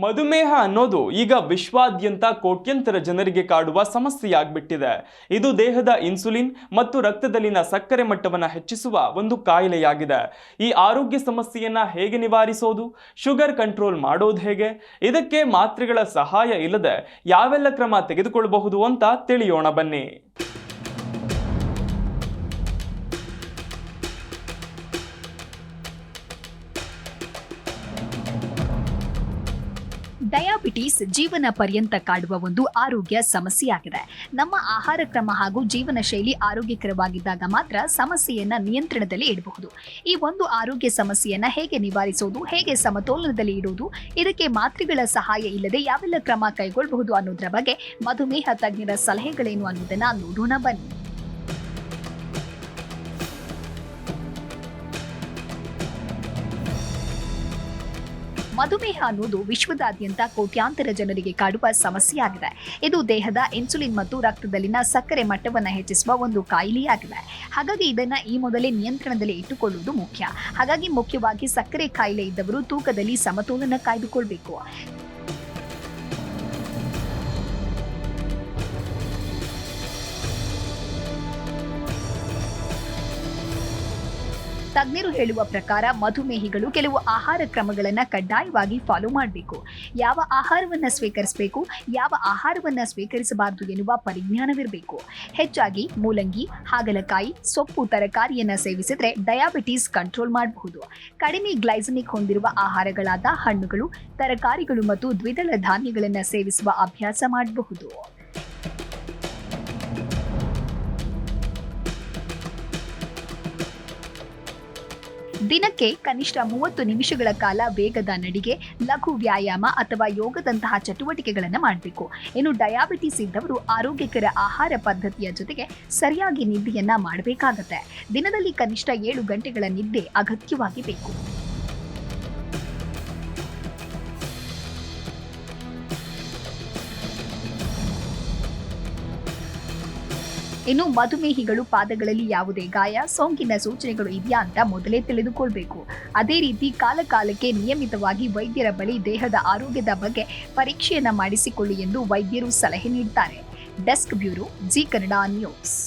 ಮಧುಮೇಹ ಅನ್ನೋದು ಈಗ ವಿಶ್ವಾದ್ಯಂತ ಕೋಟ್ಯಂತರ ಜನರಿಗೆ ಕಾಡುವ ಸಮಸ್ಯೆಯಾಗ್ಬಿಟ್ಟಿದೆ. ಇದು ದೇಹದ ಇನ್ಸುಲಿನ್ ಮತ್ತು ರಕ್ತದಲ್ಲಿನ ಸಕ್ಕರೆ ಮಟ್ಟವನ್ನು ಹೆಚ್ಚಿಸುವ ಒಂದು ಕಾಯಿಲೆಯಾಗಿದೆ. ಈ ಆರೋಗ್ಯ ಸಮಸ್ಯೆಯನ್ನ ಹೇಗೆ ನಿವಾರಿಸೋದು, ಶುಗರ್ ಕಂಟ್ರೋಲ್ ಮಾಡೋದು ಹೇಗೆ, ಇದಕ್ಕೆ ಮಾತ್ರೆಗಳ ಸಹಾಯ ಇಲ್ಲದೆ ಯಾವೆಲ್ಲ ಕ್ರಮ ತೆಗೆದುಕೊಳ್ಳಬಹುದು ಅಂತ ತಿಳಿಯೋಣ ಬನ್ನಿ. ಡಯಾಬಿಟಿಸ್ ಜೀವನ ಪರ್ಯಂತ ಕಾಡುವ ಒಂದು ಆರೋಗ್ಯ ಸಮಸ್ಯೆಯಾಗಿದೆ. ನಮ್ಮ ಆಹಾರ ಕ್ರಮ ಹಾಗೂ ಜೀವನ ಶೈಲಿ ಆರೋಗ್ಯಕರವಾಗಿದ್ದಾಗ ಮಾತ್ರ ಸಮಸ್ಯೆಯನ್ನ ನಿಯಂತ್ರಣದಲ್ಲಿ ಇಡಬಹುದು. ಈ ಒಂದು ಆರೋಗ್ಯ ಸಮಸ್ಯೆಯನ್ನ ಹೇಗೆ ನಿವಾರಿಸೋದು, ಹೇಗೆ ಸಮತೋಲನದಲ್ಲಿ ಇಡುವುದು, ಇದಕ್ಕೆ ಮಾತ್ರೆಗಳ ಸಹಾಯ ಇಲ್ಲದೆ ಯಾವೆಲ್ಲ ಕ್ರಮ ಕೈಗೊಳ್ಳಬಹುದು ಅನ್ನೋದರ ಬಗ್ಗೆ ಮಧುಮೇಹ ತಜ್ಞರ ಸಲಹೆಗಳೇನು ಅನ್ನೋದನ್ನ ನೋಡೋಣ ಬನ್ನಿ. ಮಧುಮೇಹ ಅನ್ನೋದು ವಿಶ್ವದಾದ್ಯಂತ ಕೋಟ್ಯಾಂತರ ಜನರಿಗೆ ಕಾಡುವ ಸಮಸ್ಯೆಯಾಗಿದೆ. ಇದು ದೇಹದ ಇನ್ಸುಲಿನ್ ಮತ್ತು ರಕ್ತದಲ್ಲಿನ ಸಕ್ಕರೆ ಮಟ್ಟವನ್ನು ಹೆಚ್ಚಿಸುವ ಒಂದು ಕಾಯಿಲೆಯಾಗಿದೆ. ಹಾಗಾಗಿ ಇದನ್ನ ಈ ಮೊದಲೇ ನಿಯಂತ್ರಣದಲ್ಲಿ ಇಟ್ಟುಕೊಳ್ಳುವುದು ಮುಖ್ಯ. ಹಾಗಾಗಿ ಮುಖ್ಯವಾಗಿ ಸಕ್ಕರೆ ಕಾಯಿಲೆ ಇದ್ದವರು ತೂಕದಲ್ಲಿ ಸಮತೋಲನ ಕಾಯ್ದುಕೊಳ್ಬೇಕು. ತಜ್ಞರು ಹೇಳುವ ಪ್ರಕಾರ ಮಧುಮೇಹಿಗಳು ಕೆಲವು ಆಹಾರ ಕ್ರಮಗಳನ್ನು ಕಡ್ಡಾಯವಾಗಿ ಫಾಲೋ ಮಾಡಬೇಕು. ಯಾವ ಆಹಾರವನ್ನು ಸ್ವೀಕರಿಸಬೇಕು, ಯಾವ ಆಹಾರವನ್ನು ಸ್ವೀಕರಿಸಬಾರದು ಎನ್ನುವ ಪರಿಜ್ಞಾನವಿರಬೇಕು. ಹೆಚ್ಚಾಗಿ ಮೂಲಂಗಿ, ಹಾಗಲಕಾಯಿ, ಸೊಪ್ಪು, ತರಕಾರಿಯನ್ನು ಸೇವಿಸಿದರೆ ಡಯಾಬಿಟಿಸ್ ಕಂಟ್ರೋಲ್ ಮಾಡಬಹುದು. ಕಡಿಮೆ ಗ್ಲೈಸಮಿಕ್ ಹೊಂದಿರುವ ಆಹಾರಗಳಾದ ಹಣ್ಣುಗಳು, ತರಕಾರಿಗಳು ಮತ್ತು ದ್ವಿದಳ ಧಾನ್ಯಗಳನ್ನು ಸೇವಿಸುವ ಅಭ್ಯಾಸ ಮಾಡಬಹುದು. ದಿನಕ್ಕೆ ಕನಿಷ್ಠ 30 ನಿಮಿಷಗಳ ಕಾಲ ವೇಗದ ನಡಿಗೆ, ಲಘು ವ್ಯಾಯಾಮ ಅಥವಾ ಯೋಗದಂತಹ ಚಟುವಟಿಕೆಗಳನ್ನು ಮಾಡಬೇಕು. ಇನ್ನು ಡಯಾಬಿಟಿಸ್ ಇದ್ದವರು ಆರೋಗ್ಯಕರ ಆಹಾರ ಪದ್ಧತಿಯ ಜೊತೆಗೆ ಸರಿಯಾಗಿ ನಿದ್ದೆಯನ್ನ ಮಾಡಬೇಕಾಗತ್ತೆ. ದಿನದಲ್ಲಿ ಕನಿಷ್ಠ 7 ಗಂಟೆಗಳ ನಿದ್ದೆ ಅಗತ್ಯವಾಗಿ ಬೇಕು. ಇನ್ನು ಮಧುಮೇಹಿಗಳು ಪಾದಗಳಲ್ಲಿ ಯಾವುದೇ ಗಾಯ, ಸೋಂಕಿನ ಸೂಚನೆಗಳು ಇದೆಯಾ ಅಂತ ಮೊದಲೇ ತಿಳಿದುಕೊಳ್ಬೇಕು. ಅದೇ ರೀತಿ ಕಾಲಕಾಲಕ್ಕೆ ನಿಯಮಿತವಾಗಿ ವೈದ್ಯರ ಬಳಿ ದೇಹದ ಆರೋಗ್ಯದ ಬಗ್ಗೆ ಪರೀಕ್ಷೆಯನ್ನ ಮಾಡಿಸಿಕೊಳ್ಳಿ ಎಂದು ವೈದ್ಯರು ಸಲಹೆ ನೀಡುತ್ತಾರೆ. Desk bureau, G Kannada news.